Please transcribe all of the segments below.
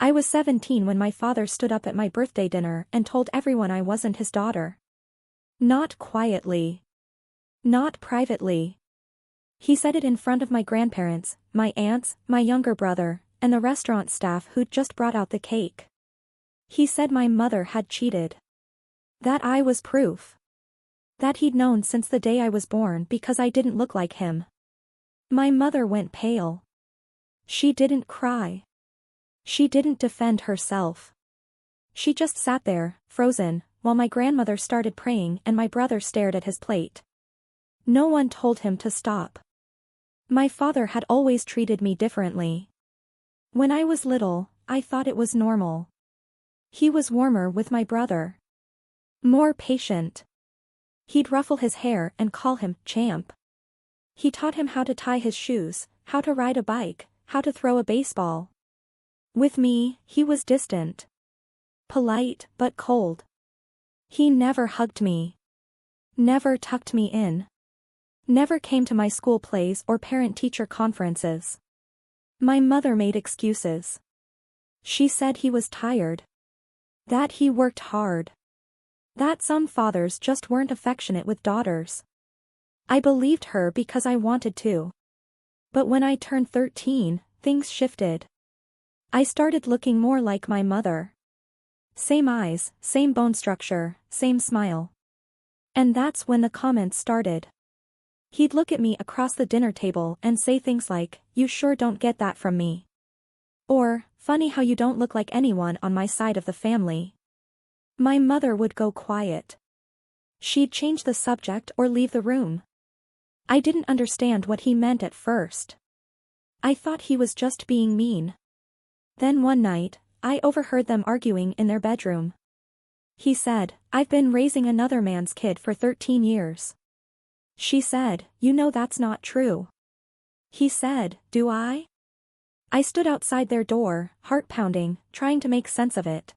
I was 17 when my father stood up at my birthday dinner and told everyone I wasn't his daughter. Not quietly. Not privately. He said it in front of my grandparents, my aunts, my younger brother, and the restaurant staff who'd just brought out the cake. He said my mother had cheated. That I was proof. That he'd known since the day I was born because I didn't look like him. My mother went pale. She didn't cry. She didn't defend herself. She just sat there, frozen, while my grandmother started praying and my brother stared at his plate. No one told him to stop. My father had always treated me differently. When I was little, I thought it was normal. He was warmer with my brother. More patient. He'd ruffle his hair and call him champ. He taught him how to tie his shoes, how to ride a bike, how to throw a baseball. With me, he was distant. Polite but cold. He never hugged me. Never tucked me in. Never came to my school plays or parent-teacher conferences. My mother made excuses. She said he was tired. That he worked hard. That some fathers just weren't affectionate with daughters. I believed her because I wanted to. But when I turned 13, things shifted. I started looking more like my mother. Same eyes, same bone structure, same smile. And that's when the comments started. He'd look at me across the dinner table and say things like, "You sure don't get that from me." Or, "Funny how you don't look like anyone on my side of the family." My mother would go quiet. She'd change the subject or leave the room. I didn't understand what he meant at first. I thought he was just being mean. Then one night, I overheard them arguing in their bedroom. He said, "I've been raising another man's kid for 13 years. She said, "You know that's not true." He said, "Do I?" I stood outside their door, heart pounding, trying to make sense of it.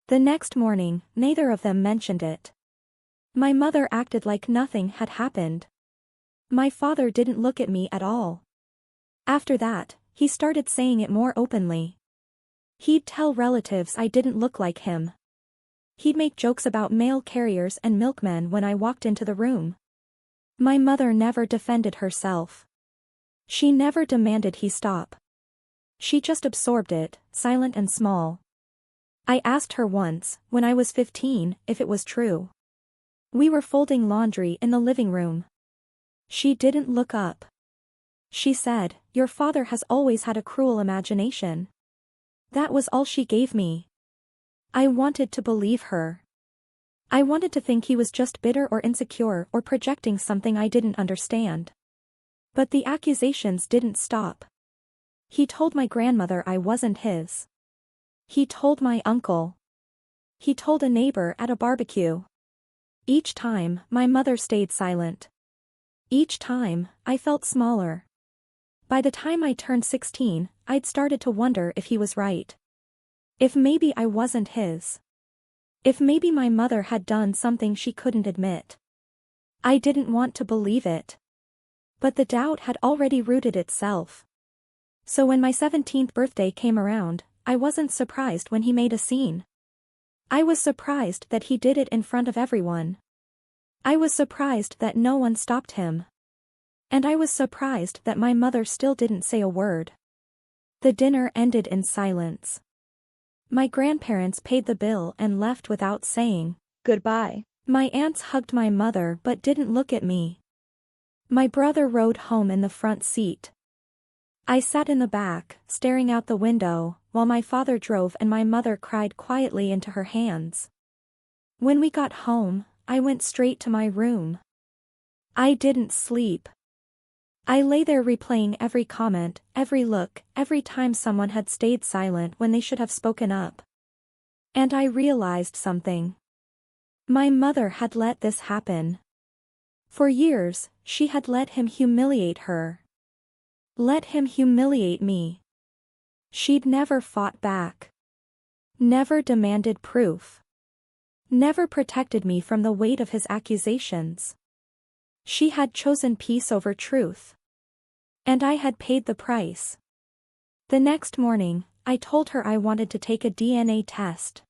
The next morning, neither of them mentioned it. My mother acted like nothing had happened. My father didn't look at me at all. After that, he started saying it more openly. He'd tell relatives I didn't look like him. He'd make jokes about mail carriers and milkmen when I walked into the room. My mother never defended herself. She never demanded he stop. She just absorbed it, silent and small. I asked her once, when I was 15, if it was true. We were folding laundry in the living room. She didn't look up. She said, "Your father has always had a cruel imagination." That was all she gave me. I wanted to believe her. I wanted to think he was just bitter or insecure or projecting something I didn't understand. But the accusations didn't stop. He told my grandmother I wasn't his. He told my uncle. He told a neighbor at a barbecue. Each time, my mother stayed silent. Each time, I felt smaller. By the time I turned 16, I'd started to wonder if he was right. If maybe I wasn't his. If maybe my mother had done something she couldn't admit. I didn't want to believe it. But the doubt had already rooted itself. So when my 17th birthday came around, I wasn't surprised when he made a scene. I was surprised that he did it in front of everyone. I was surprised that no one stopped him. And I was surprised that my mother still didn't say a word. The dinner ended in silence. My grandparents paid the bill and left without saying goodbye. My aunts hugged my mother but didn't look at me. My brother rode home in the front seat. I sat in the back, staring out the window, while my father drove and my mother cried quietly into her hands. When we got home, I went straight to my room. I didn't sleep. I lay there replaying every comment, every look, every time someone had stayed silent when they should have spoken up. And I realized something. My mother had let this happen. For years, she had let him humiliate her. Let him humiliate me. She'd never fought back. Never demanded proof. Never protected me from the weight of his accusations. She had chosen peace over truth. And I had paid the price. The next morning, I told her I wanted to take a DNA test.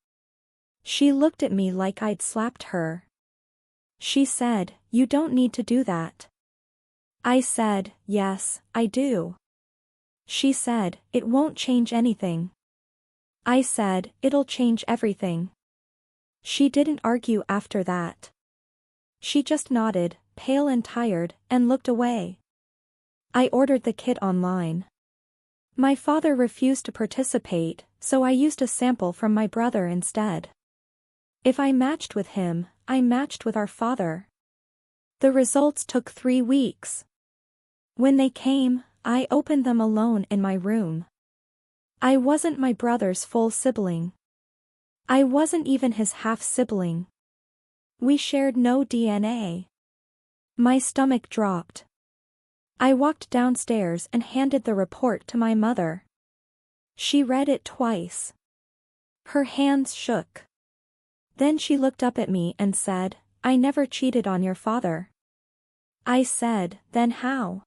She looked at me like I'd slapped her. She said, "You don't need to do that." I said, "Yes, I do." She said, "It won't change anything." I said, "It'll change everything." She didn't argue after that. She just nodded, pale and tired, and looked away. I ordered the kit online. My father refused to participate, so I used a sample from my brother instead. If I matched with him, I matched with our father. The results took 3 weeks. When they came, I opened them alone in my room. I wasn't my brother's full sibling. I wasn't even his half-sibling. We shared no DNA. My stomach dropped. I walked downstairs and handed the report to my mother. She read it twice. Her hands shook. Then she looked up at me and said, "I never cheated on your father." I said, "Then how?"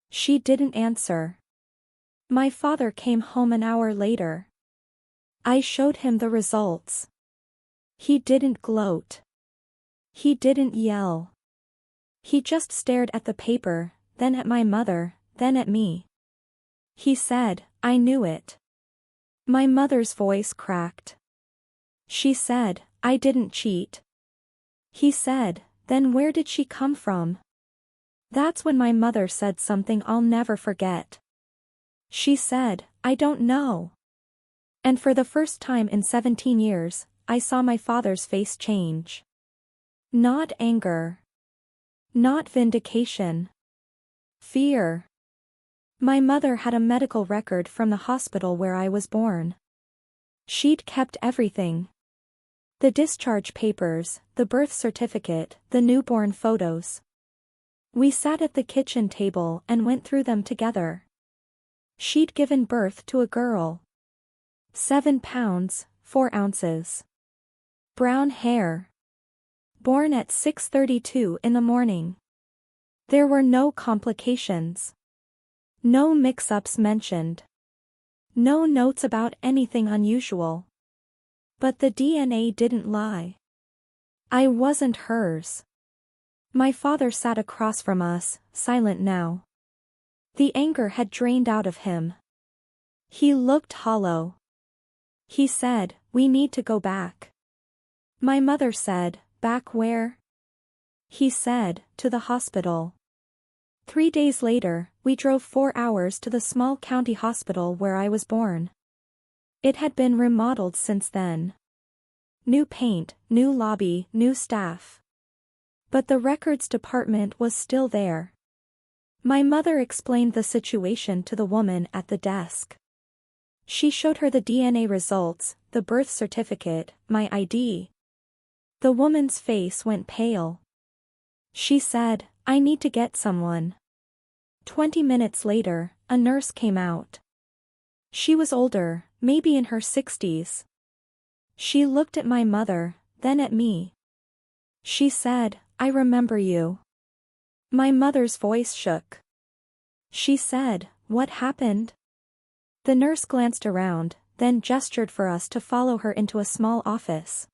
She didn't answer. My father came home an hour later. I showed him the results. He didn't gloat. He didn't yell. He just stared at the paper, then at my mother, then at me. He said, "I knew it." My mother's voice cracked. She said, "I didn't cheat." He said, "Then where did she come from?" That's when my mother said something I'll never forget. She said, "I don't know." And for the first time in 17 years, I saw my father's face change. Not anger. Not vindication. Fear. My mother had a medical record from the hospital where I was born. She'd kept everything. The discharge papers, the birth certificate, the newborn photos. We sat at the kitchen table and went through them together. She'd given birth to a girl. 7 pounds, 4 ounces. Brown hair. Born at 6:32 in the morning. There were no complications. No mix-ups mentioned. No notes about anything unusual. But the DNA didn't lie. I wasn't hers. My father sat across from us, silent now. The anger had drained out of him. He looked hollow. He said, "We need to go back." My mother said, "Back where?" He said, "To the hospital." 3 days later, we drove 4 hours to the small county hospital where I was born. It had been remodeled since then. New paint, new lobby, new staff. But the records department was still there. My mother explained the situation to the woman at the desk. She showed her the DNA results, the birth certificate, my ID. The woman's face went pale. She said, "I need to get someone." 20 minutes later, a nurse came out. She was older, maybe in her 60s. She looked at my mother, then at me. She said, "I remember you." My mother's voice shook. She said, "What happened?" The nurse glanced around, then gestured for us to follow her into a small office.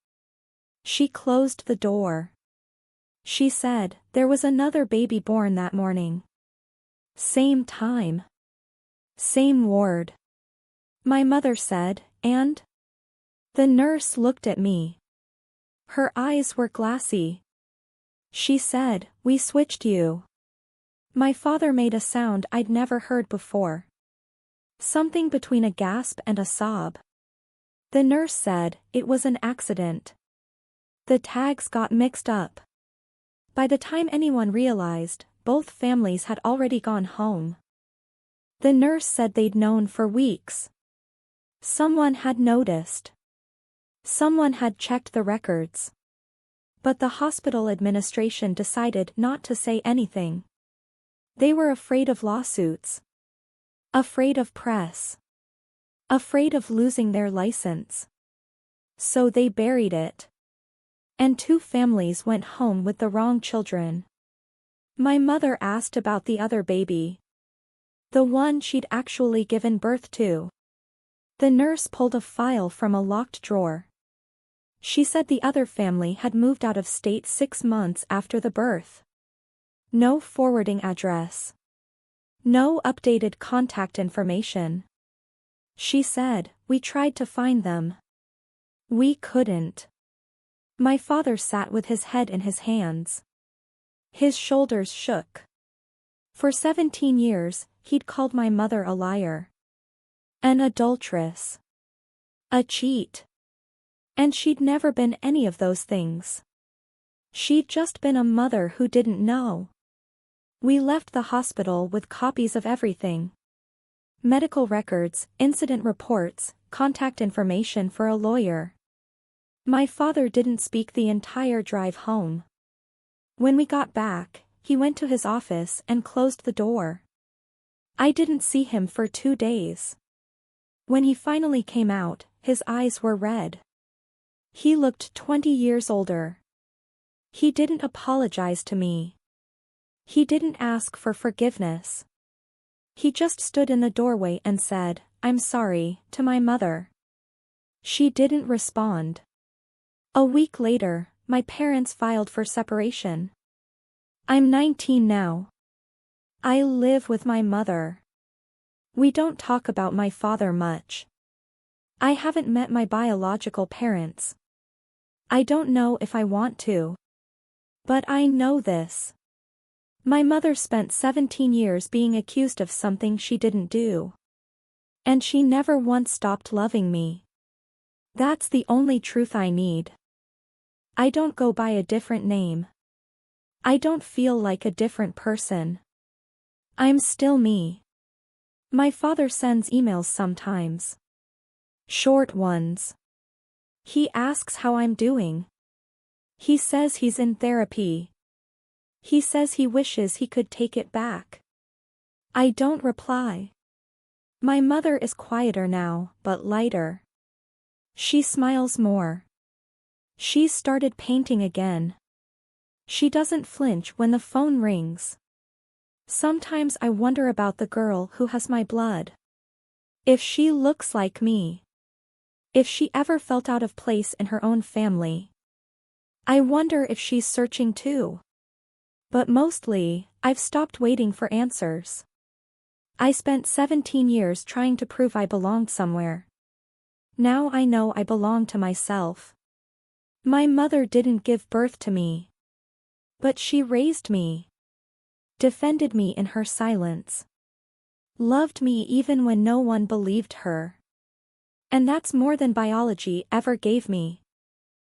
She closed the door. She said, "There was another baby born that morning. Same time. Same ward." My mother said, "And?" The nurse looked at me. Her eyes were glassy. She said, "We switched you." My father made a sound I'd never heard before. Something between a gasp and a sob. The nurse said, "It was an accident. The tags got mixed up." By the time anyone realized, both families had already gone home. The nurse said they'd known for weeks. Someone had noticed. Someone had checked the records. But the hospital administration decided not to say anything. They were afraid of lawsuits. Afraid of press. Afraid of losing their license. So they buried it. And 2 families went home with the wrong children. My mother asked about the other baby. The one she'd actually given birth to. The nurse pulled a file from a locked drawer. She said the other family had moved out of state 6 months after the birth. No forwarding address. No updated contact information. She said, "We tried to find them. We couldn't." My father sat with his head in his hands. His shoulders shook. For 17 years, he'd called my mother a liar. An adulteress. A cheat. And she'd never been any of those things. She'd just been a mother who didn't know. We left the hospital with copies of everything. Medical records, incident reports, contact information for a lawyer. My father didn't speak the entire drive home. When we got back, he went to his office and closed the door. I didn't see him for 2 days. When he finally came out, his eyes were red. He looked 20 years older. He didn't apologize to me. He didn't ask for forgiveness. He just stood in the doorway and said, "I'm sorry," to my mother. She didn't respond. A week later, my parents filed for separation. I'm 19 now. I live with my mother. We don't talk about my father much. I haven't met my biological parents. I don't know if I want to. But I know this. My mother spent 17 years being accused of something she didn't do. And she never once stopped loving me. That's the only truth I need. I don't go by a different name. I don't feel like a different person. I'm still me. My father sends emails sometimes. Short ones. He asks how I'm doing. He says he's in therapy. He says he wishes he could take it back. I don't reply. My mother is quieter now, but lighter. She smiles more. She's started painting again. She doesn't flinch when the phone rings. Sometimes I wonder about the girl who has my blood. If she looks like me. If she ever felt out of place in her own family. I wonder if she's searching too. But mostly, I've stopped waiting for answers. I spent 17 years trying to prove I belonged somewhere. Now I know I belong to myself. My mother didn't give birth to me. But she raised me. Defended me in her silence. Loved me even when no one believed her. And that's more than biology ever gave me.